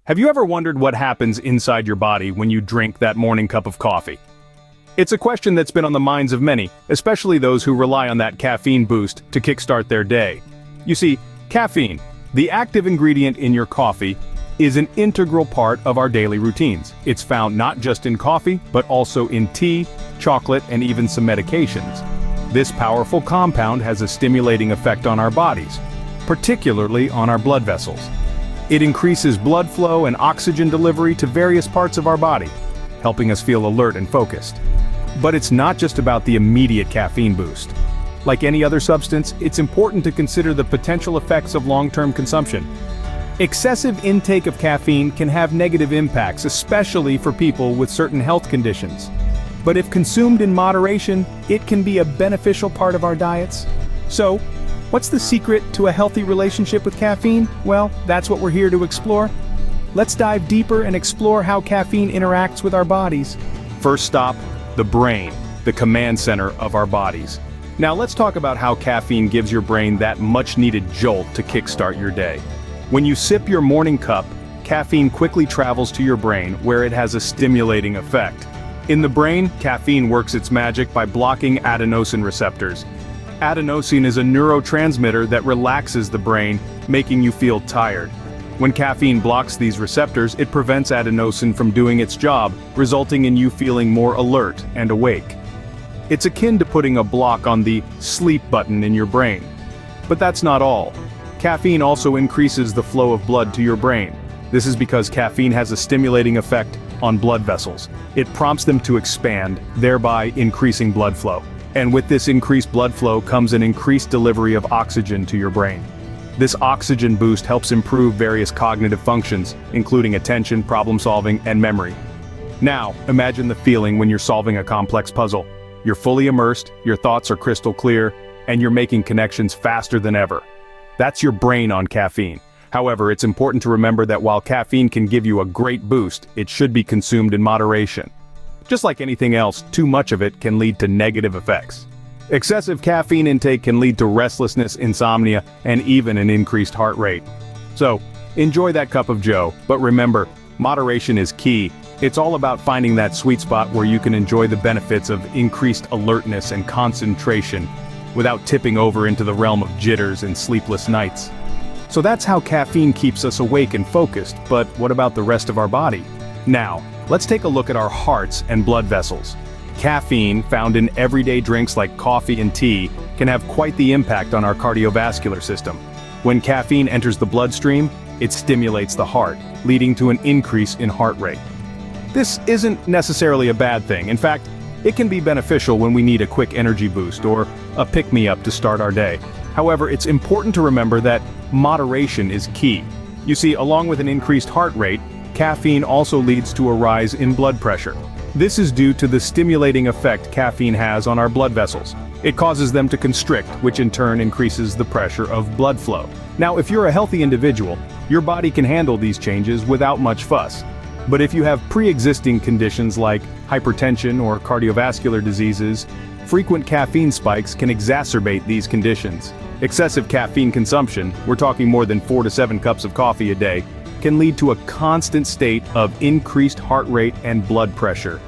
Have you ever wondered what happens inside your body when you drink that morning cup of coffee? It's a question that's been on the minds of many, especially those who rely on that caffeine boost to kickstart their day. You see, caffeine, the active ingredient in your coffee, is an integral part of our daily routines. It's found not just in coffee, but also in tea, chocolate, and even some medications. This powerful compound has a stimulating effect on our bodies, particularly on our blood vessels. It increases blood flow and oxygen delivery to various parts of our body, helping us feel alert and focused. But it's not just about the immediate caffeine boost. Like any other substance, it's important to consider the potential effects of long-term consumption. Excessive intake of caffeine can have negative impacts, especially for people with certain health conditions. But if consumed in moderation, it can be a beneficial part of our diets. So, what's the secret to a healthy relationship with caffeine? Well, that's what we're here to explore. Let's dive deeper and explore how caffeine interacts with our bodies. First stop, the brain, the command center of our bodies. Now let's talk about how caffeine gives your brain that much-needed jolt to kickstart your day. When you sip your morning cup, caffeine quickly travels to your brain where it has a stimulating effect. In the brain, caffeine works its magic by blocking adenosine receptors. Adenosine is a neurotransmitter that relaxes the brain, making you feel tired. When caffeine blocks these receptors, it prevents adenosine from doing its job, resulting in you feeling more alert and awake. It's akin to putting a block on the sleep button in your brain. But that's not all. Caffeine also increases the flow of blood to your brain. This is because caffeine has a stimulating effect on blood vessels. It prompts them to expand, thereby increasing blood flow. And with this increased blood flow comes an increased delivery of oxygen to your brain. This oxygen boost helps improve various cognitive functions, including attention, problem solving, and memory. Now, imagine the feeling when you're solving a complex puzzle. You're fully immersed, your thoughts are crystal clear, and you're making connections faster than ever. That's your brain on caffeine. However, it's important to remember that while caffeine can give you a great boost, it should be consumed in moderation. Just like anything else, too much of it can lead to negative effects. Excessive caffeine intake can lead to restlessness, insomnia, and even an increased heart rate. So, enjoy that cup of joe, but remember, moderation is key. It's all about finding that sweet spot where you can enjoy the benefits of increased alertness and concentration without tipping over into the realm of jitters and sleepless nights. So that's how caffeine keeps us awake and focused, but what about the rest of our body? Now, let's take a look at our hearts and blood vessels. Caffeine, found in everyday drinks like coffee and tea, can have quite the impact on our cardiovascular system. When caffeine enters the bloodstream, it stimulates the heart, leading to an increase in heart rate. This isn't necessarily a bad thing. In fact, it can be beneficial when we need a quick energy boost or a pick-me-up to start our day. However, it's important to remember that moderation is key. You see, along with an increased heart rate, caffeine also leads to a rise in blood pressure. This is due to the stimulating effect caffeine has on our blood vessels. It causes them to constrict, which in turn increases the pressure of blood flow. Now, if you're a healthy individual, your body can handle these changes without much fuss. But if you have pre-existing conditions like hypertension or cardiovascular diseases, frequent caffeine spikes can exacerbate these conditions. Excessive caffeine consumption, we're talking more than 4 to 7 cups of coffee a day, can lead to a constant state of increased heart rate and blood pressure.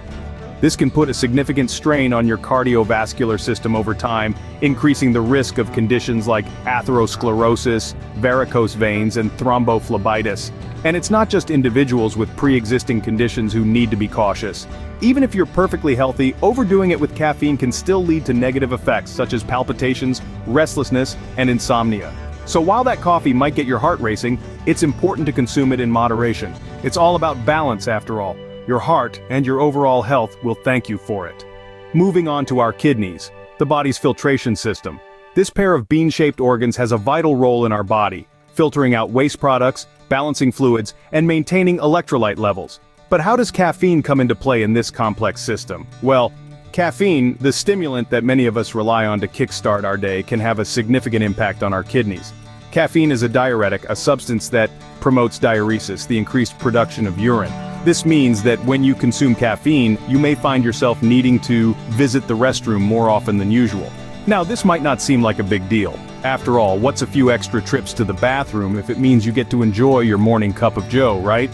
This can put a significant strain on your cardiovascular system over time, increasing the risk of conditions like atherosclerosis, varicose veins, and thrombophlebitis. And it's not just individuals with pre-existing conditions who need to be cautious. Even if you're perfectly healthy, overdoing it with caffeine can still lead to negative effects such as palpitations, restlessness, and insomnia. So while that coffee might get your heart racing, it's important to consume it in moderation. It's all about balance after all. Your heart and your overall health will thank you for it. Moving on to our kidneys, the body's filtration system. This pair of bean-shaped organs has a vital role in our body, filtering out waste products, balancing fluids, and maintaining electrolyte levels. But how does caffeine come into play in this complex system? Well, caffeine, the stimulant that many of us rely on to kickstart our day, can have a significant impact on our kidneys. Caffeine is a diuretic, a substance that promotes diuresis, the increased production of urine. This means that when you consume caffeine, you may find yourself needing to visit the restroom more often than usual. Now, this might not seem like a big deal. After all, what's a few extra trips to the bathroom if it means you get to enjoy your morning cup of joe, right?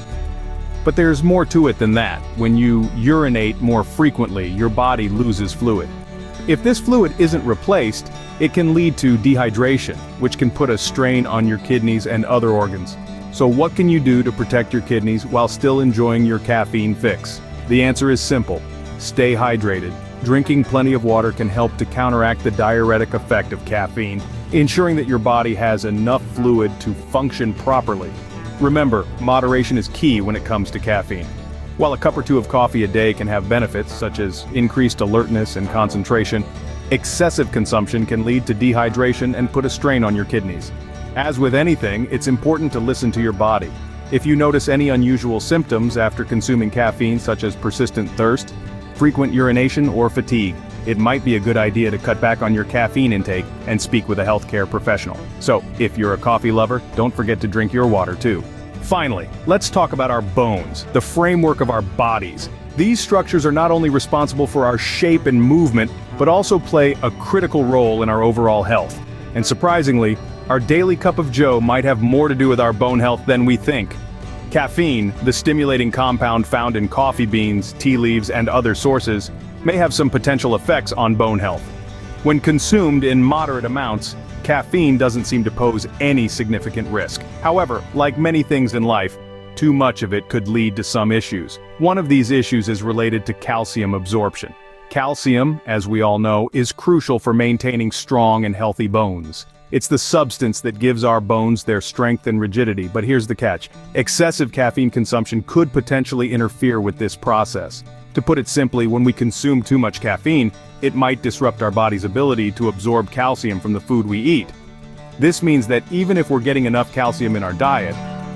But there's more to it than that. When you urinate more frequently, your body loses fluid. If this fluid isn't replaced, it can lead to dehydration, which can put a strain on your kidneys and other organs. So what can you do to protect your kidneys while still enjoying your caffeine fix? The answer is simple. Stay hydrated. Drinking plenty of water can help to counteract the diuretic effect of caffeine, ensuring that your body has enough fluid to function properly. Remember, moderation is key when it comes to caffeine. While a cup or two of coffee a day can have benefits such as increased alertness and concentration, excessive consumption can lead to dehydration and put a strain on your kidneys. As with anything, it's important to listen to your body. If you notice any unusual symptoms after consuming caffeine, such as persistent thirst, frequent urination, or fatigue, it might be a good idea to cut back on your caffeine intake and speak with a healthcare professional. So, if you're a coffee lover, don't forget to drink your water too. Finally, let's talk about our bones, the framework of our bodies. These structures are not only responsible for our shape and movement, but also play a critical role in our overall health. And surprisingly, our daily cup of joe might have more to do with our bone health than we think. Caffeine, the stimulating compound found in coffee beans, tea leaves, and other sources, may have some potential effects on bone health. When consumed in moderate amounts, caffeine doesn't seem to pose any significant risk. However, like many things in life, too much of it could lead to some issues. One of these issues is related to calcium absorption. Calcium, as we all know, is crucial for maintaining strong and healthy bones. It's the substance that gives our bones their strength and rigidity, but here's the catch. Excessive caffeine consumption could potentially interfere with this process. To put it simply, when we consume too much caffeine, it might disrupt our body's ability to absorb calcium from the food we eat. This means that even if we're getting enough calcium in our diet,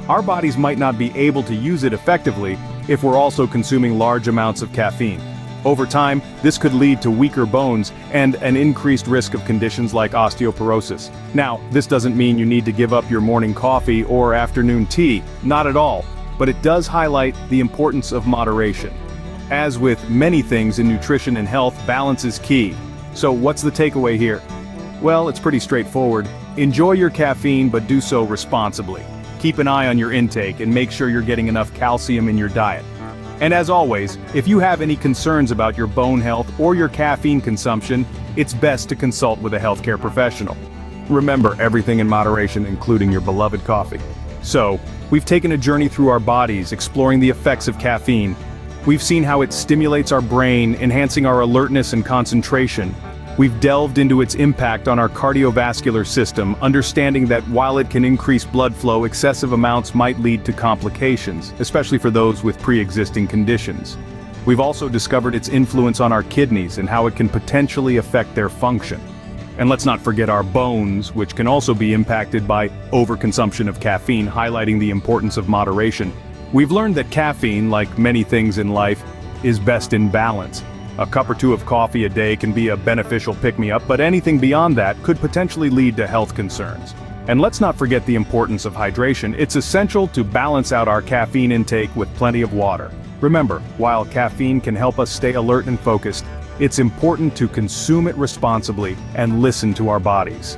our bodies might not be able to use it effectively if we're also consuming large amounts of caffeine. Over time, this could lead to weaker bones and an increased risk of conditions like osteoporosis. Now, this doesn't mean you need to give up your morning coffee or afternoon tea, not at all, but it does highlight the importance of moderation. As with many things in nutrition and health, balance is key. So what's the takeaway here? Well, it's pretty straightforward. Enjoy your caffeine, but do so responsibly. Keep an eye on your intake and make sure you're getting enough calcium in your diet. And as always, if you have any concerns about your bone health or your caffeine consumption, it's best to consult with a healthcare professional. Remember, everything in moderation, including your beloved coffee. So, we've taken a journey through our bodies, exploring the effects of caffeine. We've seen how it stimulates our brain, enhancing our alertness and concentration. We've delved into its impact on our cardiovascular system, understanding that while it can increase blood flow, excessive amounts might lead to complications, especially for those with pre-existing conditions. We've also discovered its influence on our kidneys and how it can potentially affect their function. And let's not forget our bones, which can also be impacted by overconsumption of caffeine, highlighting the importance of moderation. We've learned that caffeine, like many things in life, is best in balance. A cup or two of coffee a day can be a beneficial pick-me-up, but anything beyond that could potentially lead to health concerns. And let's not forget the importance of hydration. It's essential to balance out our caffeine intake with plenty of water. Remember, while caffeine can help us stay alert and focused, it's important to consume it responsibly and listen to our bodies.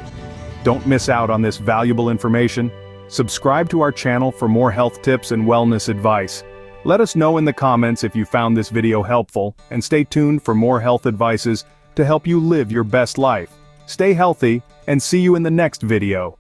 Don't miss out on this valuable information. Subscribe to our channel for more health tips and wellness advice. Let us know in the comments if you found this video helpful, and stay tuned for more health advices to help you live your best life. Stay healthy, and see you in the next video.